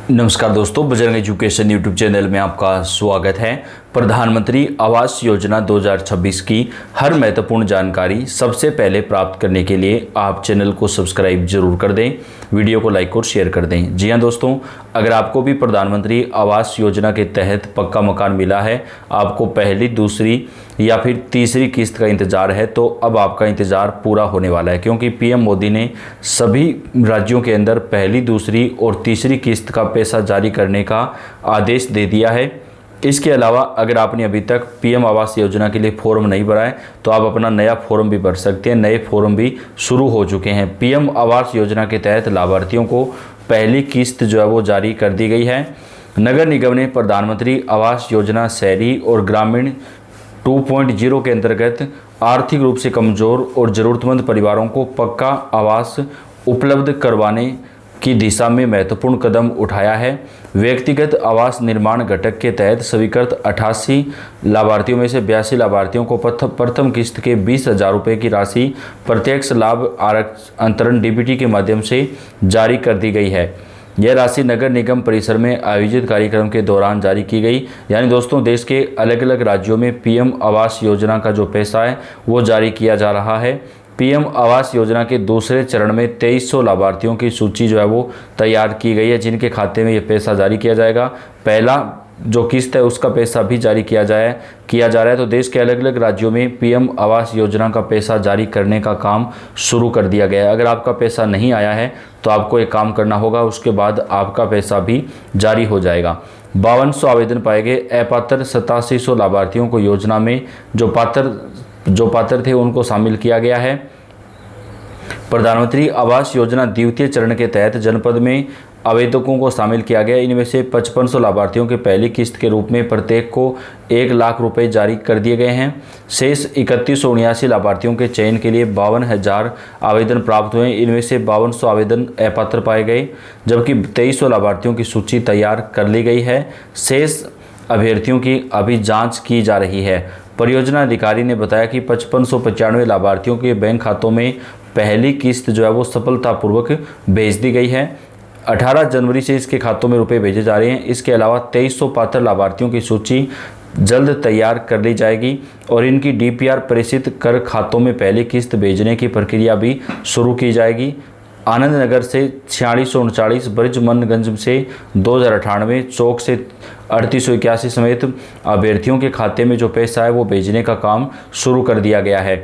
नमस्कार दोस्तों, Bajrang education YouTube channel में आपका स्वागत है। प्रधानमंत्री आवास योजना 2026 की हर महत्वपूर्ण जानकारी सबसे पहले प्राप्त करने के लिए आप चैनल को सब्सक्राइब जरूर कर दें, वीडियो को लाइक और शेयर कर दें। जी हां दोस्तों, अगर आपको भी प्रधानमंत्री आवास योजना के तहत पक्का मकान मिला है, आपको पहली, दूसरी या फिर तीसरी किस्त का इंतज़ार है, तो अब आपका इंतज़ार पूरा होने वाला है, क्योंकि पीएम मोदी ने सभी राज्यों के अंदर पहली, दूसरी और तीसरी किस्त का पैसा जारी करने का आदेश दे दिया है। इसके अलावा अगर आपने अभी तक पीएम आवास योजना के लिए फॉर्म नहीं भरा है, तो आप अपना नया फॉर्म भी भर सकते हैं। नए फॉर्म भी शुरू हो चुके हैं। पीएम आवास योजना के तहत लाभार्थियों को पहली किस्त जो है वो जारी कर दी गई है। नगर निगम ने प्रधानमंत्री आवास योजना शहरी और ग्रामीण 2.0 के अंतर्गत आर्थिक रूप से कमज़ोर और ज़रूरतमंद परिवारों को पक्का आवास उपलब्ध करवाने की दिशा में महत्वपूर्ण कदम उठाया है। व्यक्तिगत आवास निर्माण घटक के तहत स्वीकृत 88 लाभार्थियों में से 82 लाभार्थियों को प्रथम किस्त के 20,000 रुपये की राशि प्रत्यक्ष लाभ अंतरण डीबीटी के माध्यम से जारी कर दी गई है। यह राशि नगर निगम परिसर में आयोजित कार्यक्रम के दौरान जारी की गई। यानी दोस्तों, देश के अलग अलग राज्यों में पीएम आवास योजना का जो पैसा है वो जारी किया जा रहा है। पीएम आवास योजना के दूसरे चरण में 2300 लाभार्थियों की सूची जो है वो तैयार की गई है, जिनके खाते में ये पैसा जारी किया जाएगा। पहला जो किस्त है उसका पैसा भी जारी किया जा रहा है। तो देश के अलग अलग राज्यों में पीएम आवास योजना का पैसा जारी करने का काम शुरू कर दिया गया है। अगर आपका पैसा नहीं आया है तो आपको एक काम करना होगा, उसके बाद आपका पैसा भी जारी हो जाएगा। 5200 आवेदन पाए गए। अपात्र 8700 लाभार्थियों को योजना में जो पात्र थे उनको शामिल किया गया है। प्रधानमंत्री आवास योजना द्वितीय चरण के तहत जनपद में आवेदकों को शामिल किया गया। इनमें से 5500 लाभार्थियों के पहली किस्त के रूप में प्रत्येक को 1 लाख रुपए जारी कर दिए गए हैं। शेष 3179 लाभार्थियों के चयन के लिए 52,000 आवेदन प्राप्त हुए। इनमें से 5200 आवेदन अपात्र पाए गए, जबकि 2300 लाभार्थियों की सूची तैयार कर ली गई है। शेष अभ्यर्थियों की अभी जाँच की जा रही है। परियोजना अधिकारी ने बताया कि 5595 लाभार्थियों के बैंक खातों में पहली किस्त जो है वो सफलतापूर्वक भेज दी गई है। 18 जनवरी से इसके खातों में रुपए भेजे जा रहे हैं। इसके अलावा 2300 पात्र लाभार्थियों की सूची जल्द तैयार कर ली जाएगी और इनकी डीपीआर प्रेषित कर खातों में पहली किस्त भेजने की प्रक्रिया भी शुरू की जाएगी। आनंद नगर से 4639, ब्रजमनगंज से 2098, चौक से 3881 समेत अभ्यर्थियों के खाते में जो पैसा है वो भेजने का काम शुरू कर दिया गया है।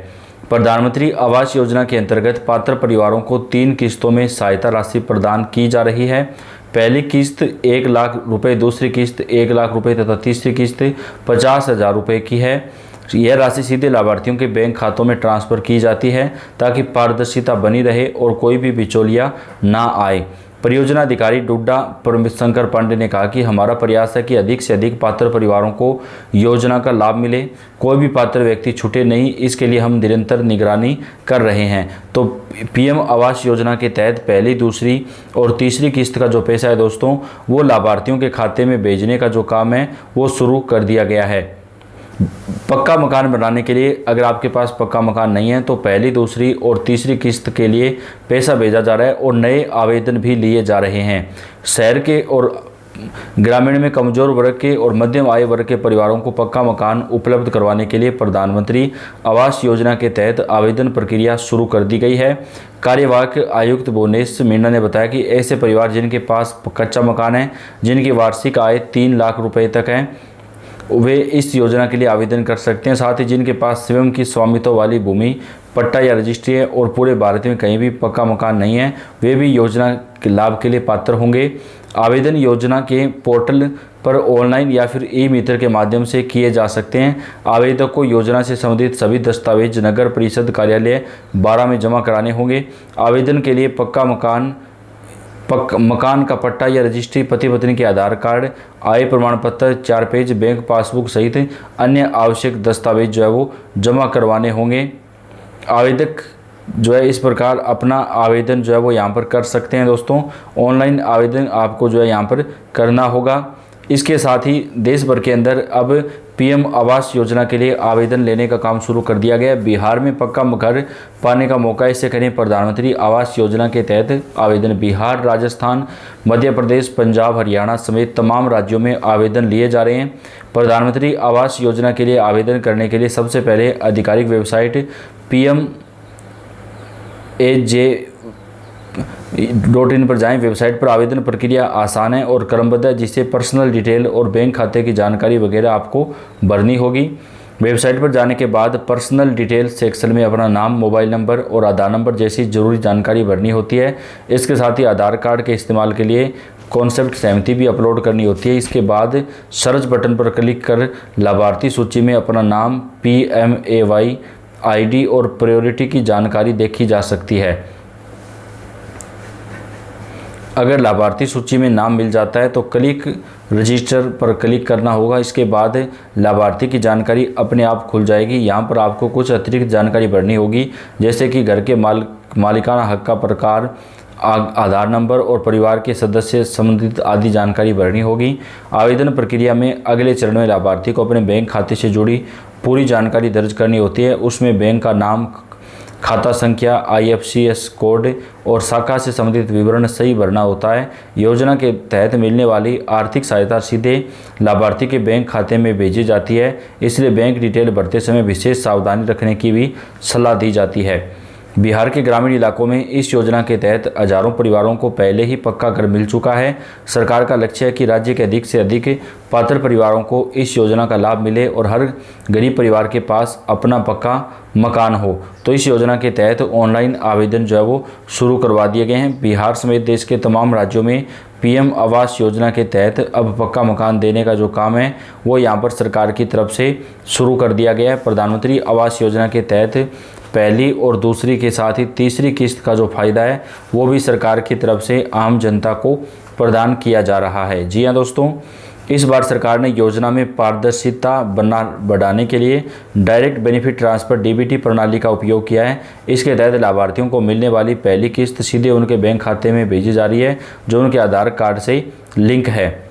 प्रधानमंत्री आवास योजना के अंतर्गत पात्र परिवारों को 3 किस्तों में सहायता राशि प्रदान की जा रही है। पहली किस्त 1 लाख रुपए, दूसरी किस्त 1 लाख रुपए तथा तीसरी किस्त 50,000 रुपये की है। यह राशि सीधे लाभार्थियों के बैंक खातों में ट्रांसफ़र की जाती है ताकि पारदर्शिता बनी रहे और कोई भी बिचौलिया ना आए। परियोजना अधिकारी डुड्डा परमशंकर पांडे ने कहा कि हमारा प्रयास है कि अधिक से अधिक पात्र परिवारों को योजना का लाभ मिले, कोई भी पात्र व्यक्ति छूटे नहीं। इसके लिए हम निरंतर निगरानी कर रहे हैं। तो पीएम आवास योजना के तहत पहली, दूसरी और तीसरी किस्त का जो पैसा है दोस्तों, वो लाभार्थियों के खाते में भेजने का जो काम है वो शुरू कर दिया गया है। पक्का मकान बनाने के लिए अगर आपके पास पक्का मकान नहीं है तो पहली, दूसरी और तीसरी किस्त के लिए पैसा भेजा जा रहा है और नए आवेदन भी लिए जा रहे हैं। शहर के और ग्रामीण में कमज़ोर वर्ग के और मध्यम आय वर्ग के परिवारों को पक्का मकान उपलब्ध करवाने के लिए प्रधानमंत्री आवास योजना के तहत आवेदन प्रक्रिया शुरू कर दी गई है। कार्यवाहक आयुक्त भुवनेश मीणा ने बताया कि ऐसे परिवार जिनके पास कच्चा मकान है, जिनकी वार्षिक आय 3 लाख रुपये तक है, वे इस योजना के लिए आवेदन कर सकते हैं। साथ ही जिनके पास स्वयं की स्वामित्व वाली भूमि, पट्टा या रजिस्ट्री है और पूरे भारत में कहीं भी पक्का मकान नहीं है, वे भी योजना के लाभ के लिए पात्र होंगे। आवेदन योजना के पोर्टल पर ऑनलाइन या फिर ई मित्र के माध्यम से किए जा सकते हैं। आवेदक को योजना से संबंधित सभी दस्तावेज नगर परिषद कार्यालय 12 में जमा कराने होंगे। आवेदन के लिए मकान का पट्टा या रजिस्ट्री, पति पत्नी के आधार कार्ड, आय प्रमाण पत्र 4 पेज, बैंक पासबुक सहित अन्य आवश्यक दस्तावेज जो है वो जमा करवाने होंगे। आवेदक जो है इस प्रकार अपना आवेदन जो है वो यहाँ पर कर सकते हैं दोस्तों। ऑनलाइन आवेदन आपको जो है यहाँ पर करना होगा। इसके साथ ही देश भर के अंदर अब पीएम आवास योजना के लिए आवेदन लेने का काम शुरू कर दिया गया है। बिहार में पक्का घर पाने का मौका इससे करें प्रधानमंत्री आवास योजना के तहत आवेदन। बिहार, राजस्थान, मध्य प्रदेश, पंजाब, हरियाणा समेत तमाम राज्यों में आवेदन लिए जा रहे हैं। प्रधानमंत्री आवास योजना के लिए आवेदन करने के लिए सबसे पहले आधिकारिक वेबसाइट PMAJ.in पर जाएं। वेबसाइट पर आवेदन प्रक्रिया आसान है और क्रमबद्ध है, जिससे पर्सनल डिटेल और बैंक खाते की जानकारी वगैरह आपको भरनी होगी। वेबसाइट पर जाने के बाद पर्सनल डिटेल सेक्शन में अपना नाम, मोबाइल नंबर और आधार नंबर जैसी जरूरी जानकारी भरनी होती है। इसके साथ ही आधार कार्ड के इस्तेमाल के लिए कॉन्सेप्ट सहमति भी अपलोड करनी होती है। इसके बाद सर्च बटन पर क्लिक कर लाभार्थी सूची में अपना नाम, PMAY ID और प्रायोरिटी की जानकारी देखी जा सकती है। अगर लाभार्थी सूची में नाम मिल जाता है तो क्लिक रजिस्टर पर क्लिक करना होगा। इसके बाद लाभार्थी की जानकारी अपने आप खुल जाएगी। यहाँ पर आपको कुछ अतिरिक्त जानकारी भरनी होगी, जैसे कि घर के मालिकाना हक का प्रकार, आधार नंबर और परिवार के सदस्य संबंधित आदि जानकारी भरनी होगी। आवेदन प्रक्रिया में अगले चरण में लाभार्थी को अपने बैंक खाते से जुड़ी पूरी जानकारी दर्ज करनी होती है। उसमें बैंक का नाम, खाता संख्या, IFSC कोड और शाखा से संबंधित विवरण सही भरना होता है। योजना के तहत मिलने वाली आर्थिक सहायता सीधे लाभार्थी के बैंक खाते में भेजी जाती है, इसलिए बैंक डिटेल भरते समय विशेष सावधानी रखने की भी सलाह दी जाती है। बिहार के ग्रामीण इलाकों में इस योजना के तहत हजारों परिवारों को पहले ही पक्का घर मिल चुका है। सरकार का लक्ष्य है कि राज्य के अधिक से अधिक पात्र परिवारों को इस योजना का लाभ मिले और हर गरीब परिवार के पास अपना पक्का मकान हो। तो इस योजना के तहत ऑनलाइन आवेदन जो है वो शुरू करवा दिए गए हैं। बिहार समेत देश के तमाम राज्यों में पीएम आवास योजना के तहत अब पक्का मकान देने का जो काम है वो यहाँ पर सरकार की तरफ से शुरू कर दिया गया है। प्रधानमंत्री आवास योजना के तहत पहली और दूसरी के साथ ही तीसरी किस्त का जो फ़ायदा है वो भी सरकार की तरफ से आम जनता को प्रदान किया जा रहा है। जी हाँ दोस्तों, इस बार सरकार ने योजना में पारदर्शिता बढ़ाने के लिए डायरेक्ट बेनिफिट ट्रांसफ़र DBT प्रणाली का उपयोग किया है। इसके तहत लाभार्थियों को मिलने वाली पहली किस्त सीधे उनके बैंक खाते में भेजी जा रही है, जो उनके आधार कार्ड से लिंक है।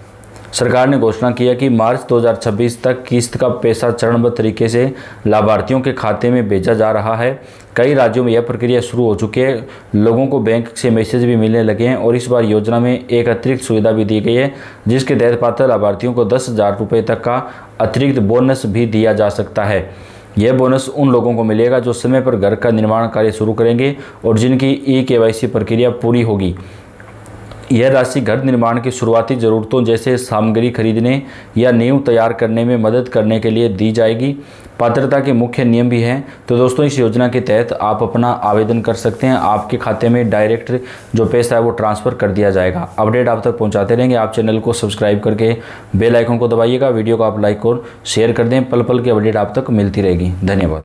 सरकार ने घोषणा किया कि मार्च 2026 तक किस्त का पैसा चरणबद्ध तरीके से लाभार्थियों के खाते में भेजा जा रहा है। कई राज्यों में यह प्रक्रिया शुरू हो चुकी है। लोगों को बैंक से मैसेज भी मिलने लगे हैं और इस बार योजना में एक अतिरिक्त सुविधा भी दी गई है, जिसके तहत पात्र लाभार्थियों को 10,000 रुपये तक का अतिरिक्त बोनस भी दिया जा सकता है। यह बोनस उन लोगों को मिलेगा जो समय पर घर का निर्माण कार्य शुरू करेंगे और जिनकी eKYC प्रक्रिया पूरी होगी। यह राशि घर निर्माण की शुरुआती ज़रूरतों जैसे सामग्री खरीदने या नींव तैयार करने में मदद करने के लिए दी जाएगी। पात्रता के मुख्य नियम भी हैं। तो दोस्तों, इस योजना के तहत आप अपना आवेदन कर सकते हैं। आपके खाते में डायरेक्ट जो पैसा है वो ट्रांसफ़र कर दिया जाएगा। अपडेट आप तक पहुंचाते रहेंगे। आप चैनल को सब्सक्राइब करके बेल आइकन को दबाइएगा। वीडियो को आप लाइक और शेयर कर दें। पल पल की अपडेट आप तक मिलती रहेगी। धन्यवाद।